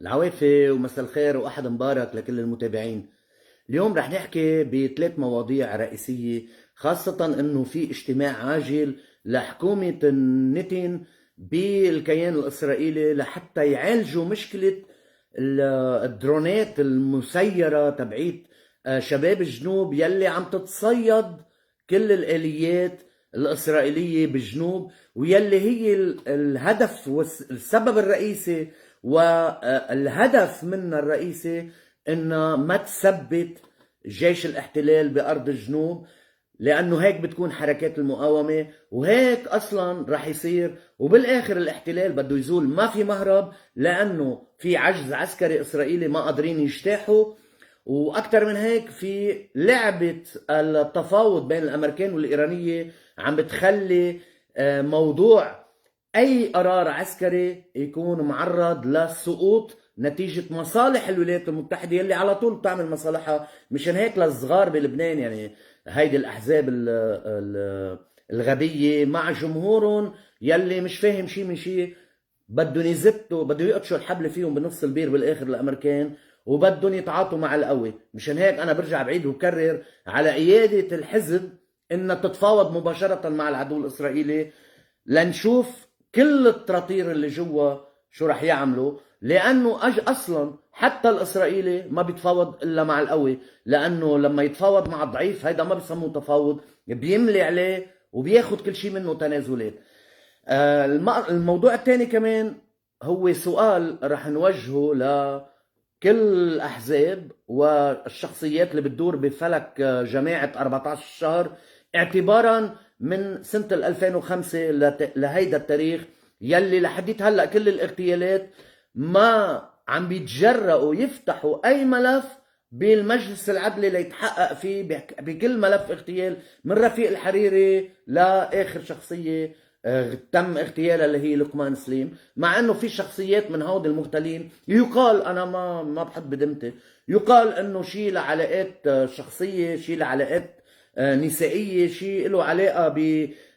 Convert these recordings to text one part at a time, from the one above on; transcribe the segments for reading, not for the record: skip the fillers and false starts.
العوافي ومساء الخير وأحد مبارك لكل المتابعين. اليوم رح نحكي بثلاث مواضيع رئيسية، خاصة أنه في اجتماع عاجل لحكومة نتن بالكيان الإسرائيلي لحتى يعالجوا مشكلة الدرونات المسيرة تبعيت شباب الجنوب يلي عم تتصيد كل الآليات الإسرائيلية بالجنوب، ويلي هي الهدف والسبب الرئيسي والهدف منها الرئيسي انها ما تثبت جيش الاحتلال بارض الجنوب، لانه هيك بتكون حركات المقاومة وهيك اصلا رح يصير. وبالاخر الاحتلال بده يزول، ما في مهرب، لانه في عجز عسكري اسرائيلي ما قادرين يجتاحوا. واكثر من هيك في لعبة التفاوض بين الامريكان والايرانية عم بتخلي موضوع اي قرار عسكري يكون معرض للسقوط نتيجة مصالح الولايات المتحدة يلي على طول بتعمل مصالحها. مشان هيك للصغار بلبنان، يعني هيدي الاحزاب الغبية مع جمهورهم يلي مش فاهم شيء من شيء، بدهم يزتوا، بدهم يقطشوا الحبل فيهم بنص البير بالاخر الامريكان، وبدهم يتعاطوا مع القوي. مشان هيك انا برجع بعيد وبكرر على قيادة الحزب انها تتفاوض مباشرة مع العدو الاسرائيلي لنشوف كل التراطير اللي جوا شو رح يعملوا. لانه اصلا حتى الاسرائيلي ما بيتفاوض الا مع القوي، لانه لما يتفاوض مع الضعيف هيدا ما بيسموه تفاوض، بيملي عليه وبياخد كل شيء منه تنازلات. الموضوع الثاني كمان هو سؤال رح نوجهه لكل الأحزاب والشخصيات اللي بتدور بفلك جماعة 14 شهر اعتبارا من سنة 2005 لهيدا التاريخ، يلي لحديت هلأ كل الاغتيالات ما عم بيتجرأوا يفتحوا أي ملف بالمجلس العدلي ليتحقق فيه بكل ملف اغتيال، من رفيق الحريري لآخر شخصية تم اغتيالها اللي هي لقمان سليم. مع انه في شخصيات من هود المغتالين يقال، انا ما بحب بدمتي، يقال انه شيء لعلاقات شخصيه، شيء لعلاقات نسائيه، شيء له علاقه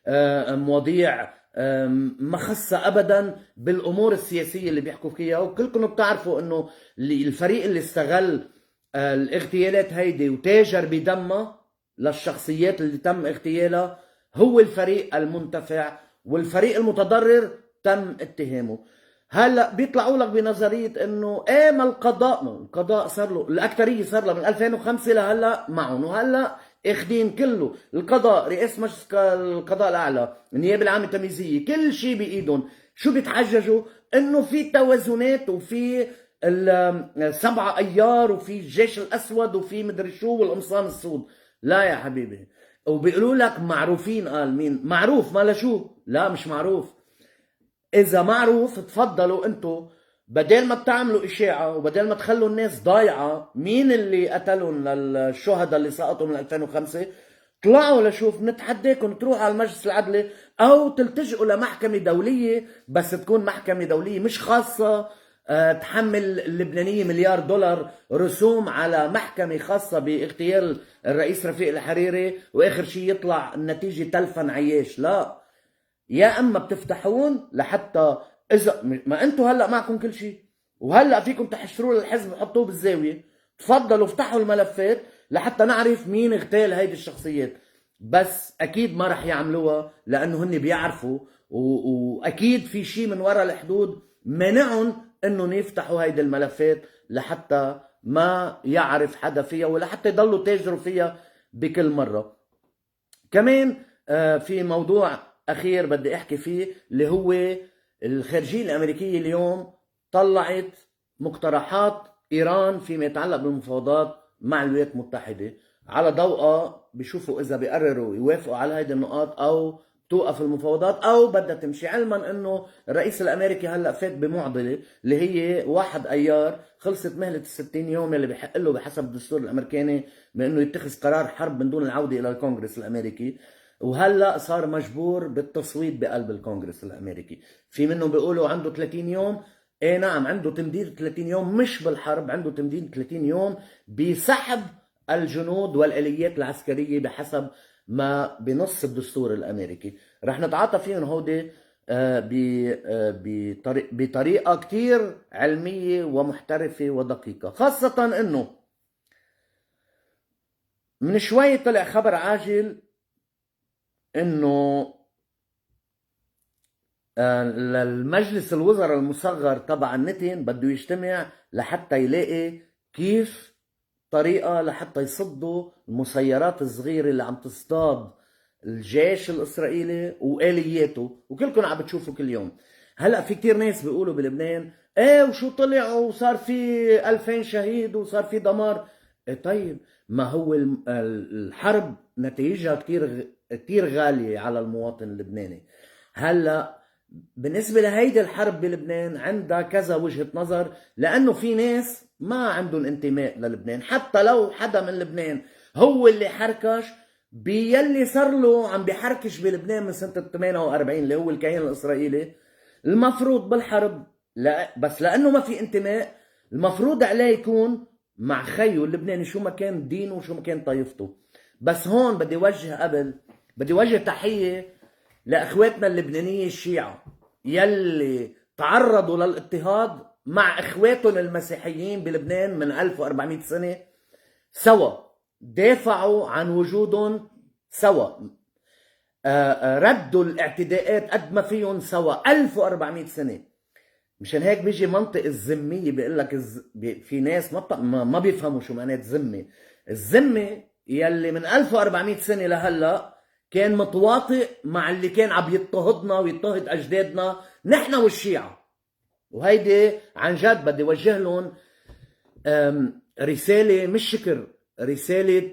بمواضيع ما خصها ابدا بالامور السياسيه اللي بيحكوا فيها. وكلكم بتعرفوا انه الفريق اللي استغل الاغتيالات هيدي وتاجر بدمها للشخصيات اللي تم اغتيالها هو الفريق المنتفع، والفريق المتضرر تم اتهامه. هلا بيطلعوا لك بنظريه انه ايه، ما القضاء صار له الاكثريه، صار له من 2005 لهلا معهم، وهلا اخذين كله القضاء، رئاسه مجلس القضاء الاعلى، النيابه العامه التمييزيه، كل شيء بايدهم. شو بيتحججوا؟ انه في توازنات وفي السبعة ايار وفي الجيش الاسود وفي مدري شو والقمصان السود. لا يا حبيبي، وبيقولوا لك معروفين. قال مين معروف؟ ما شو؟ لا مش معروف. اذا معروف تفضلوا انتو، بدل ما بتعملوا اشاعة وبدل ما تخلوا الناس ضايعة مين اللي قتلهم للشهداء اللي سقطوا من 2005، طلعوا لشوف. نتحداكم تروحوا على المجلس العدلي او تلتجئوا لمحكمة دولية، بس تكون محكمة دولية مش خاصة تحمل اللبنانية مليار دولار رسوم على محكمة خاصة باغتيال الرئيس رفيق الحريري، واخر شيء يطلع النتيجة تلفن عياش. لا، يا اما بتفتحون لحتى اذا ما انتم هلا معكم كل شيء وهلا فيكم تحشروه للحزب وحطوه بالزاويه، تفضلوا افتحوا الملفات لحتى نعرف مين اغتال هيدي الشخصيات. بس اكيد ما رح يعملوها لانه هن بيعرفوا واكيد في شيء من وراء الحدود منعهم انهم يفتحوا هيدي الملفات لحتى ما يعرف حدا فيها ولحتى يضلوا تاجروا فيها بكل مره. كمان في موضوع اخير بدي احكي فيه، اللي هو الخارجيه الامريكيه اليوم طلعت مقترحات ايران فيما يتعلق بالمفاوضات مع الولايات المتحده. على ضوءها بيشوفوا اذا بيقرروا يوافقوا على هذه النقاط او توقف المفاوضات او بدها تمشي، علما انه الرئيس الامريكي هلا فات بمعضله اللي هي 1 ايار، خلصت مهله ال60 يوم اللي بحق له بحسب الدستور الامريكاني بانه يتخذ قرار حرب من دون العوده الى الكونغرس الامريكي. وهلا صار مجبور بالتصويت بقلب الكونغرس الامريكي. في منهم بيقولوا عنده 30 يوم، ايه نعم عنده تمديد 30 يوم، مش بالحرب، عنده تمديد 30 يوم بسحب الجنود والاليات العسكريه بحسب ما بنص الدستور الامريكي. رح نتعاطى فيهم هودي بطريقة كتير علمية ومحترفة ودقيقة، خاصة انه من شوي طلع خبر عاجل انه المجلس الوزراء المصغر تبع النتن بده يجتمع لحتى يلاقي كيف طريقة لحتى يصدوا المسيرات الصغيرة اللي عم تصطاد الجيش الإسرائيلي وآلياته، وكلكم عم بتشوفوا كل يوم. هلأ في كتير ناس بيقولوا بلبنان ايه وشو طلع وصار في 2000 شهيد وصار في دمار. إيه طيب، ما هو الحرب نتائجها كتير غالية على المواطن اللبناني. هلأ بالنسبة لهيدي الحرب بلبنان عندها كذا وجهة نظر، لأنه في ناس ما عندهم انتماء للبنان، حتى لو حدا من لبنان هو اللي حركش بيلي صار له عم بيحركش بلبنان من سنة 48 اللي هو الكيان الإسرائيلي، المفروض بالحرب لا بس لأنه ما في انتماء المفروض عليه يكون مع خيه اللبناني شو ما كان دينه وشو ما كان طائفته. بس هون بدي وجه تحية لأخواتنا اللبنانية الشيعة يلي تعرضوا للاضطهاد مع اخواتهم المسيحيين بلبنان من 1400 سنة، سوا دافعوا عن وجودهم، سوا ردوا الاعتداءات قد ما فيهم سوا 1400 سنة. مشان هيك بيجي منطق الذمية بيقول لك في ناس ما بيفهموا شو معنات ذمة. الذمة يلي من 1400 سنة لهلا كان متواطئ مع اللي كان عم يضطهدنا ويضطهد اجدادنا نحن والشيعة. وهيدي عن جد بدي وجه لهم رسالة مش شكر، رسالة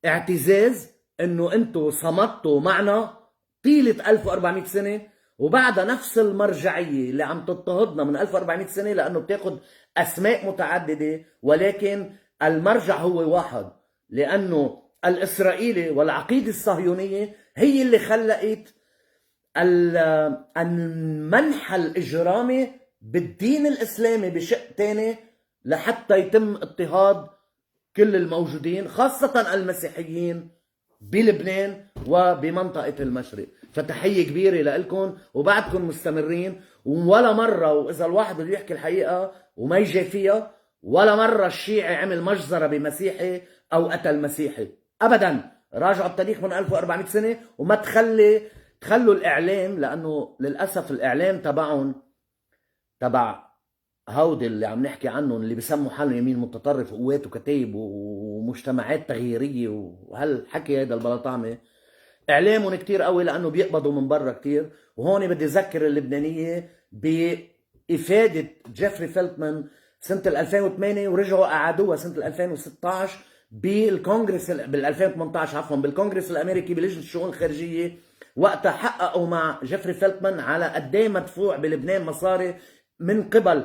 اعتزاز انه انتو صمتوا معنا طيلة 1400 سنة، وبعدها نفس المرجعية اللي عم تضطهدنا من 1400 سنة لانه بتاخد اسماء متعددة، ولكن المرجع هو واحد، لانه الإسرائيلي والعقيدة الصهيونية هي اللي خلقت المنح الإجرامي بالدين الإسلامي بشق تاني لحتى يتم اضطهاد كل الموجودين خاصة المسيحيين بلبنان وبمنطقة المشرق. فتحية كبيرة لكم وبعدكم مستمرين، ولا مرة، وإذا الواحد بده يحكي الحقيقة وما يجي فيها، ولا مرة الشيعي عمل مجزرة بمسيحي أو قتل مسيحي أبدا. راجعوا التاريخ من 1400 سنة وما تخلوا الإعلام، لأنه للأسف الإعلام تبعهم تبع هودي اللي عم نحكي عنهم اللي بيسموا حالهم يمين متطرف وقوات وكتايب ومجتمعات تغييرية وهالحكي هيدا البلطعمة، إعلامهم كتير قوي لأنه بيقبضوا من برا كتير. وهون بدي أذكر اللبنانية بإفادة جيفري فيلتمان سنة 2008 ورجعوا أعادوها سنة 2016 بالكونغرس 2018 عفوا بالكونغرس الامريكي بلجنه الشؤون الخارجيه، وقتها حققوا مع جيفري فيلتمان على قد ايه مدفوع بلبنان مصاري من قبل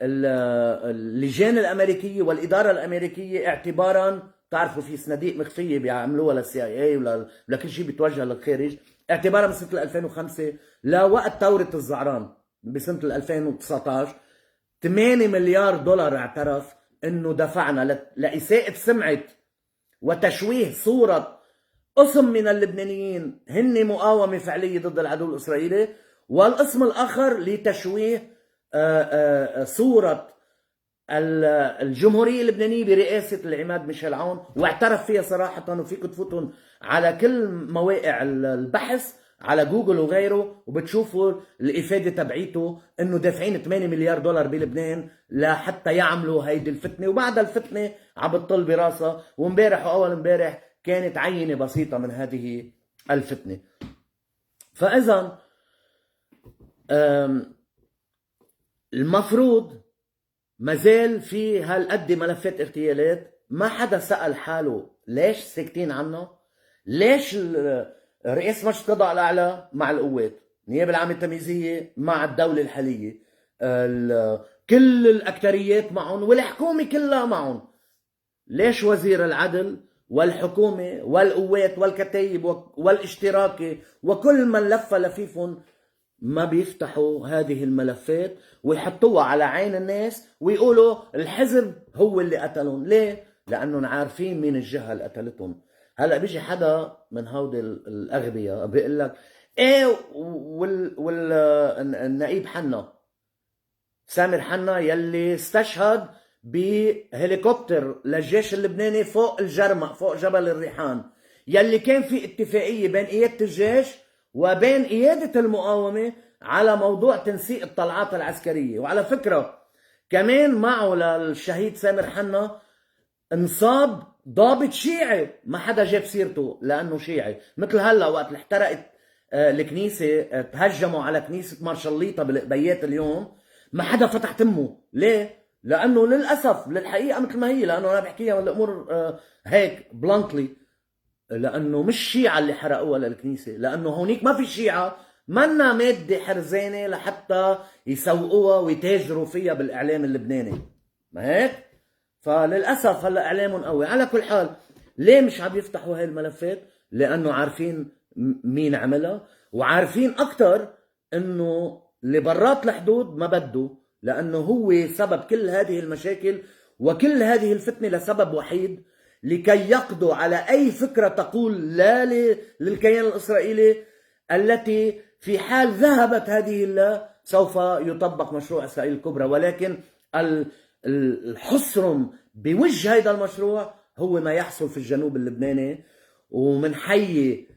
اللجان الامريكيه والاداره الامريكيه، اعتبارا تعرفوا في صناديق مخفيه بيعملوها للسي اي اي ولكل شيء بيتوجه للخارج، اعتبارا من سنه 2005 لوقت ثوره الزعران بسنه 2019 8 مليار دولار اعترف انه دفعنا لإساءة سمعة وتشويه صورة قسم من اللبنانيين هن مقاومة فعلية ضد العدو الإسرائيلي، والقسم الآخر لتشويه صورة الجمهورية اللبنانية برئاسة العماد ميشيل عون، واعترف فيها صراحة. وفيكم تفوتون على كل مواقع البحث على جوجل وغيره وبتشوفوا الإفادة تبعيته انه دافعين 8 مليار دولار بلبنان لحتى يعملوا هيدي الفتنة، وبعد الفتنة عم بتطل براسها. وامبارح واول امبارح كانت عينة بسيطة من هذه الفتنة. فاذا المفروض مازال في هالقد ملفات اغتيالات، ما حدا سأل حاله ليش ساكتين عنها؟ ليش رئيس مجلس القضاء الأعلى مع القوات، النيابة العامة التمييزية مع الدولة الحالية، كل الأكتريات معهم والحكومة كلها معهم، ليش وزير العدل والحكومة والقوات والكتايب والاشتراكي وكل من لف لفيفهم ما بيفتحوا هذه الملفات ويحطوها على عين الناس ويقولوا الحزب هو اللي قتلهم؟ ليه؟ لأنهم عارفين مين الجهة اللي قتلتهم. هلا بيجي حدا من هودي الاغبياء بيقول لك ايه والنقيب حنا، سامر حنا، يلي استشهد بهليكوبتر للجيش اللبناني فوق الجرمق، فوق جبل الريحان، يلي كان في اتفاقية بين قيادة الجيش وبين قيادة المقاومة على موضوع تنسيق الطلعات العسكرية. وعلى فكرة كمان معه للشهيد سامر حنا انصاب ضابط شيعي ما حدا جاب سيرته لانه شيعي، مثل هلا وقت اللي احترقت الكنيسه، تهجموا على كنيسه مارشاليطه بالقبيات اليوم، ما حدا فتح تمه. ليه؟ لانه للاسف للحقيقه مثل ما هي، لانه انا بحكيها والامور هيك بلانتلي، لانه مش شيعة اللي حرقوها للكنيسه، لانه هونيك ما في شيعة منا ماده حرزانه لحتى يسوقوها ويتاجروا فيها بالاعلام اللبناني، ما هيك؟ فللاسف هلا اعلامهم قوي. على كل حال، ليه مش عم يفتحوا هاي الملفات؟ لانه عارفين مين عملها، وعارفين اكثر انه اللي برات الحدود ما بده، لانه هو سبب كل هذه المشاكل وكل هذه الفتنه لسبب وحيد، لكي يقضوا على اي فكره تقول لا للكيان الاسرائيلي، التي في حال ذهبت هذه الله سوف يطبق مشروع اسرائيل الكبرى. ولكن الحصرم بوجه هذا المشروع هو ما يحصل في الجنوب اللبناني، ومنحيي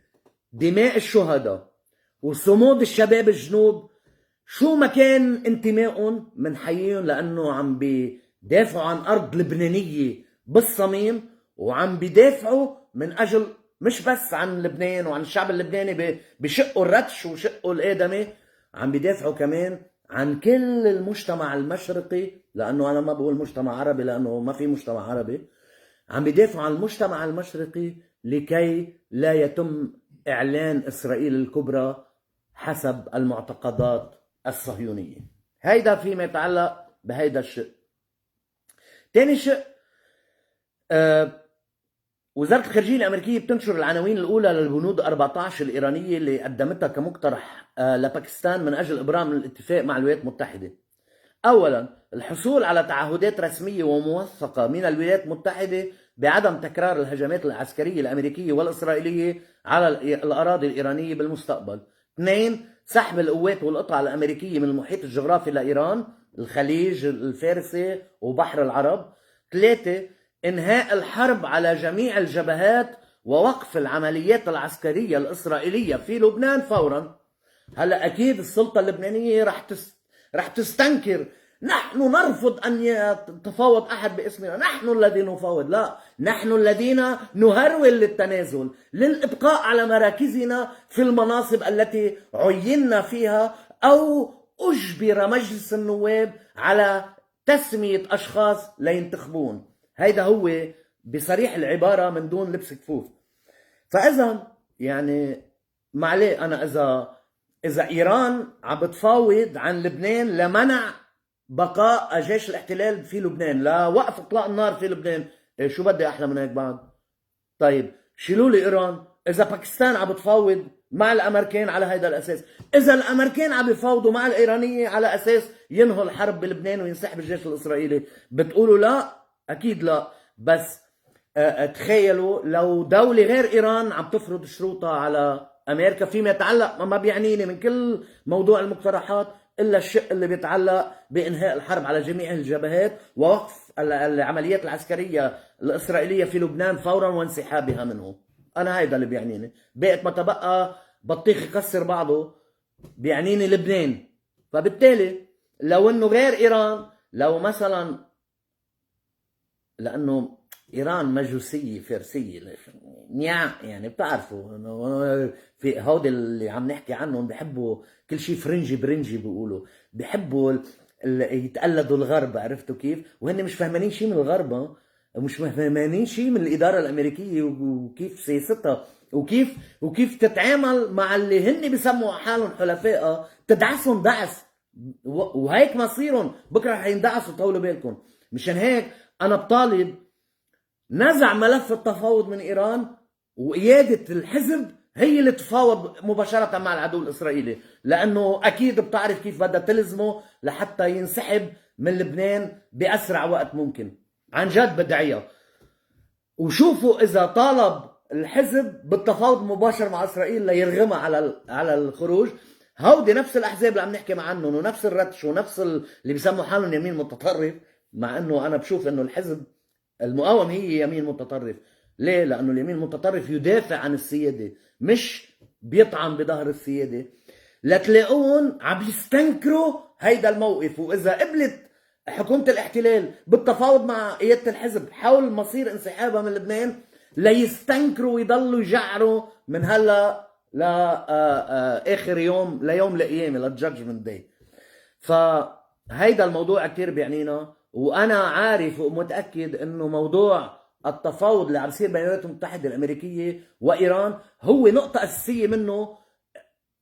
دماء الشهداء وصمود الشباب الجنوب شو ما كان انتمائهم، منحييهم لانه عم بيدافعوا عن ارض لبنانيه بالصميم، وعم بيدافعوا من اجل مش بس عن لبنان وعن الشعب اللبناني بشقه الرتش وشقه الادمي، عم بيدافعوا كمان عن كل المجتمع المشرقي، لانه انا ما بقول مجتمع عربي لانه ما في مجتمع عربي، عم بيدافعوا عن المجتمع المشرقي لكي لا يتم اعلان اسرائيل الكبرى حسب المعتقدات الصهيونيه. هيدا فيما يتعلق بهيدا الشق. تاني شق، وزارة الخارجية الأمريكية بتنشر العناوين الأولى للبنود 14 الإيرانية اللي قدمتها كمقترح لباكستان من أجل إبرام الاتفاق مع الولايات المتحدة. أولا، الحصول على تعهدات رسمية وموثقة من الولايات المتحدة بعدم تكرار الهجمات العسكرية الأمريكية والإسرائيلية على الأراضي الإيرانية بالمستقبل. اثنين، سحب القوات والقطع الأمريكية من المحيط الجغرافي لإيران، الخليج الفارسي وبحر العرب. ثلاثة، انهاء الحرب على جميع الجبهات ووقف العمليات العسكرية الإسرائيلية في لبنان فورا. هلا أكيد السلطة اللبنانية رح تستنكر، نحن نرفض أن يتفاوض أحد باسمنا، نحن الذين نفاوض. لا، نحن الذين نهرول للتنازل للإبقاء على مراكزنا في المناصب التي عيننا فيها، أو أجبر مجلس النواب على تسمية أشخاص لينتخبون. هيدا هو بصريح العبارة من دون لبس كفوف. فإذا يعني معليه، أنا إذا إيران عم بتفاوض عن لبنان لمنع بقاء جيش الاحتلال في لبنان، لوقف إطلاق النار في لبنان، شو بدي أحلى من هيك بعد؟ طيب شيلوا لي إيران. إذا باكستان عم بتفاوض مع الأمريكان على هذا الأساس، إذا الأمريكان عم بيفاوضوا مع الإيرانية على أساس ينهوا الحرب بلبنان وينسحب الجيش الإسرائيلي، بتقولوا لا؟ أكيد لا. بس تخيلوا لو دولة غير إيران عم تفرض شروطها على أمريكا فيما يتعلق، ما بيعنيني من كل موضوع المقترحات إلا الشق اللي بيتعلق بإنهاء الحرب على جميع الجبهات ووقف العمليات العسكرية الإسرائيلية في لبنان فورا وانسحابها منه. أنا هيدا اللي بيعنيني. بقت ما تبقى بطيخ يكسر بعضه، بيعنيني لبنان. فبالتالي لو إنه غير إيران، لو مثلا، لأنه إيران مجوسية فارسية يعني بتعرفوا في هودي اللي عم نحكي عنهم بحبوا كل شيء فرنجي برنجي، بيقولوا بحبوا يتقلدوا الغرب، عرفتوا كيف؟ وهن مش فهمانين شيء من الغرب، مش فهمانين شيء من الإدارة الأمريكية وكيف سياستها وكيف تتعامل مع اللي هن بيسموا حالهم حلفائها، تدعسهم دعس، وهيك مصيرهم بكره رح يندعسوا. طولوا بالكم. مشان هيك أنا بطالب نزع ملف التفاوض من إيران، وقيادة الحزب هي اللي تفاوض مباشرة مع العدو الإسرائيلي، لأنه أكيد بتعرف كيف بدها تلزمه لحتى ينسحب من لبنان بأسرع وقت ممكن. عن جد بدعيها. وشوفوا إذا طالب الحزب بالتفاوض مباشر مع اسرائيل ليرغمها على الخروج. هودي نفس الاحزاب اللي عم نحكي عنهم، ونفس الرتش، ونفس اللي بيسموا حالهم يمين متطرف، مع انه انا بشوف انه الحزب المقاومه هي يمين متطرف. ليه؟ لانه اليمين المتطرف يدافع عن السياده، مش بيطعن بظهر السياده. لتلاقون عم يستنكروا هيدا الموقف. واذا قبلت حكومه الاحتلال بالتفاوض مع قياده الحزب حول مصير انسحابها من لبنان، ليستنكروا ويضلوا يجعروا من هلا لاخر يوم، ليوم القيامه، للجادجمنت داي. فهيدا الموضوع كتير بيعنينا. وانا عارف ومتاكد انه موضوع التفاوض اللي عم يصير بين الولايات المتحده الامريكيه وايران هو نقطه اساسيه منه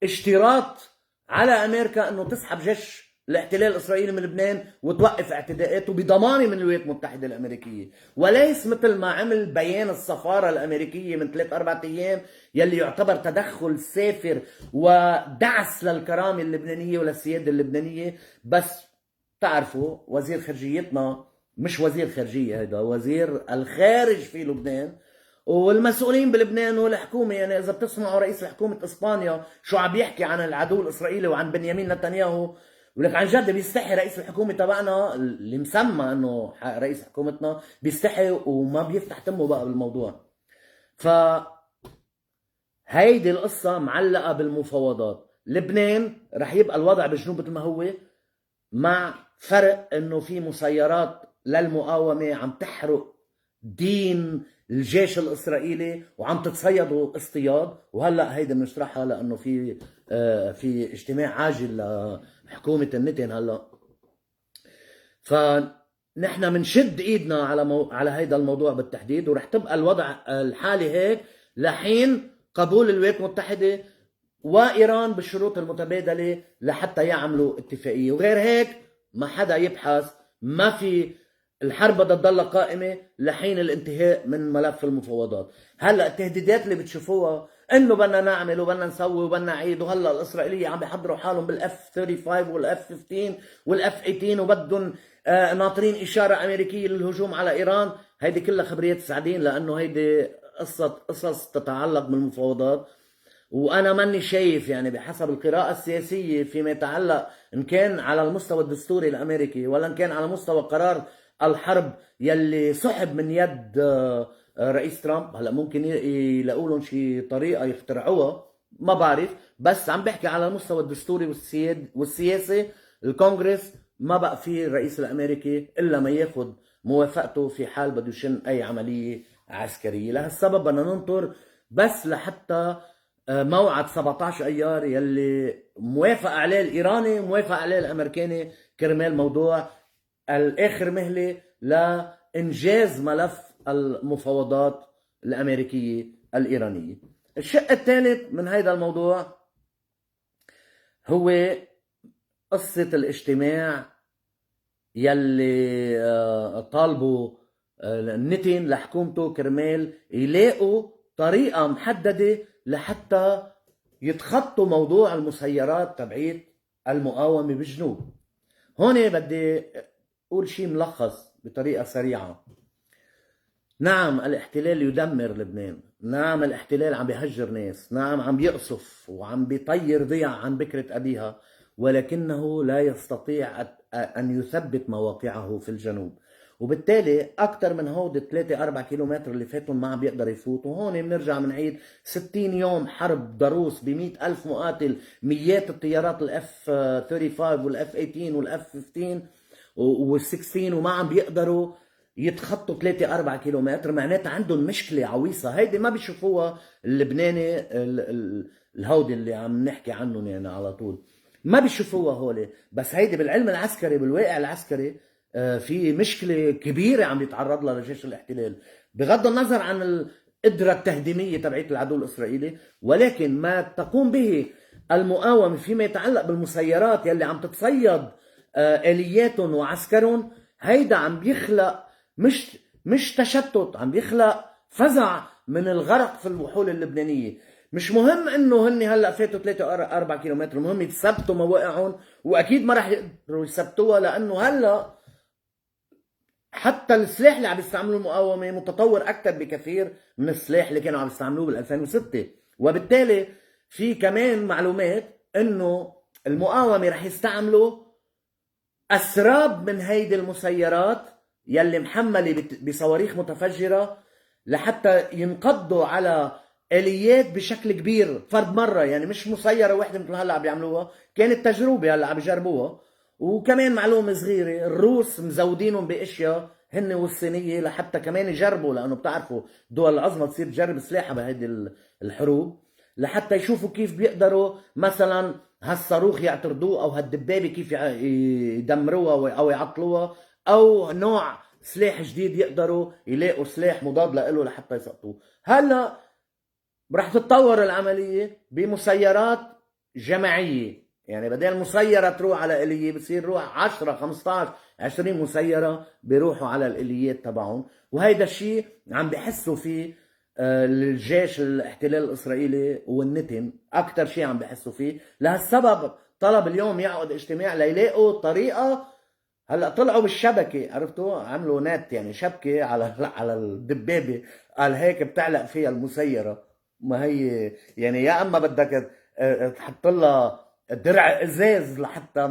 اشتراط على امريكا انه تسحب جيش الاحتلال الاسرائيلي من لبنان وتوقف اعتداءاته بضمانه من الولايات المتحده الامريكيه، وليس مثل ما عمل بيان السفاره الامريكيه من 3-4 ايام يلي يعتبر تدخل سافر ودعس للكرامه اللبنانيه وللسياده اللبنانيه. بس تعرفوا وزير خارجيتنا، مش وزير خارجيه، هيدا وزير الخارج في لبنان، والمسؤولين بلبنان والحكومه. يعني اذا بتسمعوا رئيس حكومه اسبانيا شو عم يحكي عن العدو الاسرائيلي وعن بنيامين نتنياهو، ولك عن جد بيستحي رئيس الحكومه تبعنا اللي مسمى انه رئيس حكومتنا، بيستحي وما بيفتح تمه بقى بالموضوع. ف هيدي القصه معلقه بالمفاوضات. لبنان رح يبقى الوضع بجنوب مثل ما هو، مع فرق انه في مسيرات للمقاومه عم تحرق دين الجيش الاسرائيلي وعم تتصيدوا اصطياد. وهلا هيدا بنشرحها لانه في اجتماع عاجل لحكومه النتن هلا. فنحن بنشد ايدنا على هيدا الموضوع بالتحديد، ورح تبقى الوضع الحالي هيك لحين قبول الولايات المتحده وايران بالشروط المتبادله لحتى يعملوا اتفاقيه. وغير هيك ما حدا يبحث، ما في، الحرب بدها تضل قائمه لحين الانتهاء من ملف المفاوضات. هلا التهديدات اللي بتشوفوها انه بدنا نعمل وبدنا نسوي وبدنا نعيد، وهلا الاسرائيليه عم بيحضروا حالهم بالاف 35 والاف 15 والاف 18 وبدهم ناطرين اشاره امريكيه للهجوم على ايران. هيدي كلها خبريات سعدين، لانه هيدي قصص تتعلق بالمفاوضات. وانا ماني شايف يعني بحسب القراءة السياسية فيما يتعلق ان كان على المستوى الدستوري الامريكي ولا ان كان على مستوى قرار الحرب يلي سحب من يد رئيس ترامب. هلا ممكن يلاقوا لهم شي طريقة يخترعوها، ما بعرف، بس عم بحكي على المستوى الدستوري والسياسي. الكونغرس ما بقى فيه الرئيس الامريكي الا ما ياخذ موافقته في حال بده يشن اي عملية عسكرية. لهالسبب بدنا ننطر بس لحتى موعد 17 ايار يلي موافق عليه الايراني موافق عليه الامريكاني، كرمال موضوع الاخر مهله لانجاز ملف المفاوضات الامريكيه الايرانيه. الشق الثالث من هذا الموضوع هو قصه الاجتماع يلي طالبوا النتن لحكومته كرمال يلاقوا طريقه محدده لحتى يتخطوا موضوع المسيرات تبعيت المقاومة بالجنوب. هون بدي أقول شيء ملخص بطريقة سريعة. نعم الاحتلال يدمر لبنان، نعم الاحتلال عم بيهجر ناس، نعم عم بيقصف وعم بيطير ضيع عن بكرة أبيها، ولكنه لا يستطيع أن يثبت مواقعه في الجنوب. وبالتالي أكثر من هود 3-4 كيلومتر اللي فاتوا ما عم بيقدر يفوت. وهون بنرجع بنعيد 60 يوم حرب ضروس ب100,000 مقاتل، ميات الطيارات الاف 35 والاف 18 والاف 15 وال16، وما عم بيقدروا يتخطوا 3-4 كيلومتر. معناتها عندهم مشكلة عويصة. هيدي ما بيشوفوها اللبناني الهودي اللي عم نحكي عنهم يعني على طول، ما بيشوفوها هولي. بس هيدي بالعلم العسكري بالواقع العسكري في مشكلة كبيرة عم يتعرض لها لجيش الاحتلال، بغض النظر عن القدرة التهديمية تبعية العدو الإسرائيلي. ولكن ما تقوم به المقاومة فيما يتعلق بالمسيرات يلي عم تتصيد آلياتهم وعسكرهم، هيدا عم بيخلق مش تشتت، عم بيخلق فزع من الغرق في الوحول اللبنانية. مش مهم انه هن هلا فاتوا 3-4 كيلومتر، المهم يثبتوا مواقعهم، واكيد ما راح يقدروا يثبتوها، لانه هلا حتى السلاح اللي عم يستعملوه المقاومة متطور أكثر بكثير من السلاح اللي كانوا عم يستعملوه بال 2006. وبالتالي في كمان معلومات إنه المقاومة رح يستعملوا أسراب من هيدي المسيرات يلي محملة بصواريخ متفجرة لحتى ينقضوا على آليات بشكل كبير فرد مرة. يعني مش مسيرة واحدة مثل هلا عم بيعملوها، كانت تجربة هلا عم بيجربوها. وكمان معلومة صغيرة، الروس مزودينهم باشياء هن والصينية لحتى كمان يجربوا، لانه بتعرفوا الدول العظمى تصير تجرب سلاحها بهيدي الحروب لحتى يشوفوا كيف بيقدروا مثلا هالصاروخ يعترضوه او هالدبابة كيف يدمروها او يعطلوها، او نوع سلاح جديد يقدروا يلاقوا سلاح مضاد له لحتى يسقطوه. هلا رح تتطور العملية بمسيرات جماعية، يعني بدل مسيرة تروح على آلية بصير روح 10 15 20 مسيرة بيروحوا على الآليات تبعهم. وهيدا الشيء عم بحسوا فيه الجيش الاحتلال الإسرائيلي والنتن، أكتر شيء عم بحسوا فيه. لهالسبب طلب اليوم يعقد اجتماع ليلاقوا طريقة. هلا طلعوا بالشبكة، عرفتوا عملوا نت يعني شبكة على الدبابة، قال هيك بتعلق فيها المسيرة. ما هي يعني يا اما بدك تحط لها درع ازاز لحتى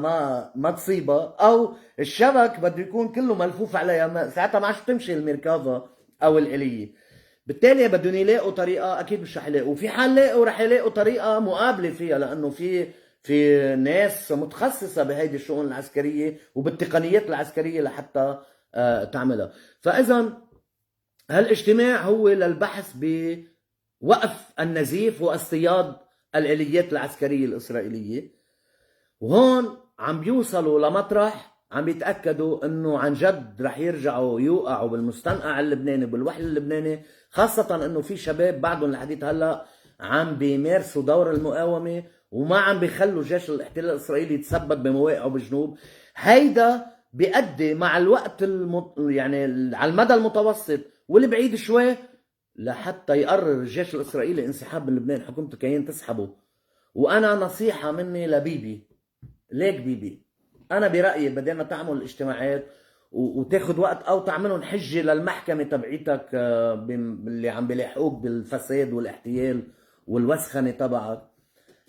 ما تصيبها، او الشبك بده يكون كله ملفوف عليها، ساعتها ما عادش تمشي الميركافا او الاليه. بالتالي بدهم يلاقوا طريقه، اكيد مش رح يلاقوا، في حال لاقوا رح يلاقوا طريقه مقابله فيها، لانه في ناس متخصصه بهيدي الشؤون العسكريه وبالتقنيات العسكريه لحتى تعملها. فاذا هالاجتماع هو للبحث بوقف النزيف واصطياد الآليات العسكرية الإسرائيلية. وهون عم بيوصلوا لمطرح عم بيتأكدوا انه عن جد رح يرجعوا يوقعوا بالمستنقع اللبناني بالوحل اللبناني، خاصة انه في شباب بعدهم لحديت هلا عم بيمارسوا دور المقاومة وما عم بيخلوا جيش الاحتلال الإسرائيلي يتثبت بمواقعه بالجنوب. هيدا بيؤدي مع الوقت يعني على المدى المتوسط والبعيد شوي لحتى يقرر الجيش الإسرائيلي انسحاب من لبنان، حكومة الكيان تسحبه. وأنا نصيحة مني لبيبي، ليك بيبي، أنا برأيي بدينا تعمل اجتماعات وتاخد وقت أو تعملهم حجة للمحكمة تبعيتك اللي عم بيلاحقوك بالفساد والاحتيال والوسخنة تبعك،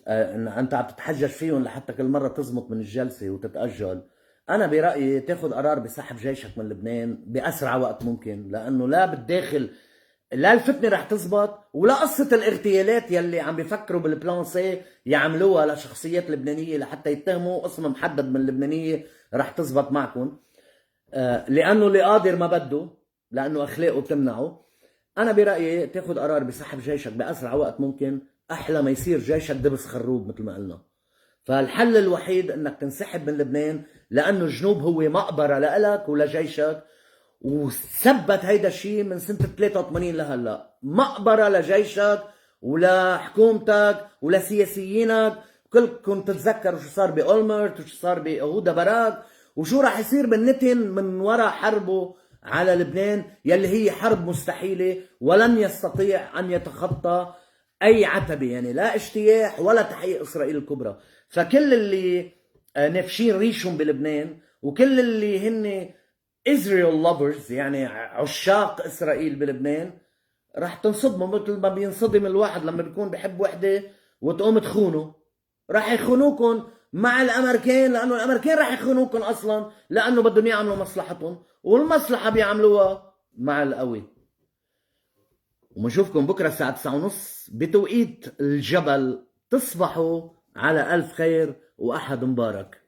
إن أنت عم تتحجج فيهم لحتى كل مرة تزمط من الجلسة وتتأجل. أنا برأيي تاخد قرار بسحب جيشك من لبنان بأسرع وقت ممكن، لأنه لا بالداخل لا الفتنة رح تزبط ولا قصة الاغتيالات يلي عم بيفكروا بالبلان سي يعملوها لشخصيات لبنانية لحتى يتهموا اسم محدد من اللبنانية رح تزبط معكم. لأنه اللي قادر ما بده، لأنه أخلاقه بتمنعه. أنا برأيي تاخد قرار بسحب جيشك بأسرع وقت ممكن، أحلى ما يصير جيشك دبس خروب مثل ما قلنا. فالحل الوحيد انك تنسحب من لبنان، لانه الجنوب هو مقبرة لإلك ولجيشك، وثبت هيدا الشيء من سنة 83 لهلا، مقبرة لجيشك ولحكومتك ولسياسيينك. كلكم تتذكروا شو صار بأولمرت وشو صار بيهودا باراك وشو راح يصير بالنتن من وراء حربه على لبنان، يلي هي حرب مستحيلة ولن يستطيع أن يتخطى أي عتبة، يعني لا اجتياح ولا تحقيق إسرائيل الكبرى. فكل اللي نافشين ريشهم بلبنان وكل اللي هن Israel lovers يعني عشاق إسرائيل بلبنان رح تنصدموا مثل ما بينصدم الواحد لما بيكون بحب وحدة وتقوم تخونه. رح يخونوكم مع الأمريكان، لأنه الأمريكان رح يخونوكم أصلا لأنه بدهم يعملوا مصلحتهم، والمصلحة بيعملوها مع القوي. ومنشوفكم بكرة الساعة 9:30 بتوقيت الجبل. تصبحوا على ألف خير وأحد مبارك.